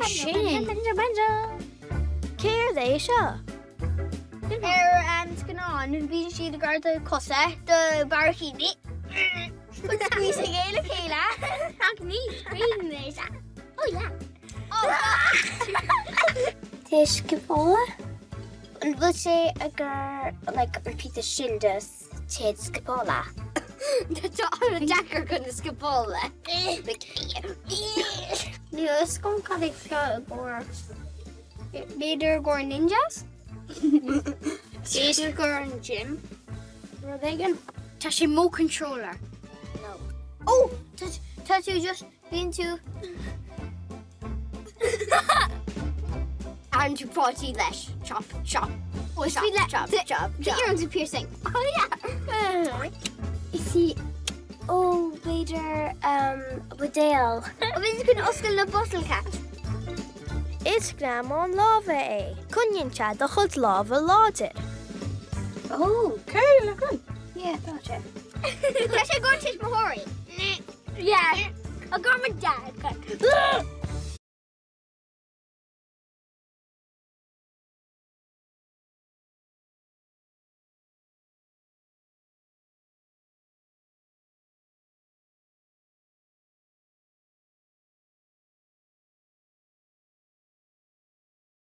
sin. Céard é seo? Scanán, yn byd sydd y gwrdd y cosa, dy barachini. Gwyd sgwys y gael y ceila. Ac ni, rhaid nes. O, ia. Te scapola? Ond fod se repeat the shindas, te scapola. Yn dacr gwyd y sgabola. Ni ysgol cael ei sgabola. Féidir gor ninjas? Féidir gor yn gym? Roddegan? Ta si mo controller? No. Oh! Ta ti just been to... And to party lesh. Chop, chop. Oh, chop, chop, chop. The earrings are piercing. Oh, yeah. Is he... Oh, Vader, Wadale. O fydd gwyn osgol na bottle cat. Is Greamán Lámha é. Cúntainse do chud lámha láidir. Oh. Okay, look good. Yeah, gotcha. Ta si gwrdd tis mhór i? Yeah. A gor my dad cut.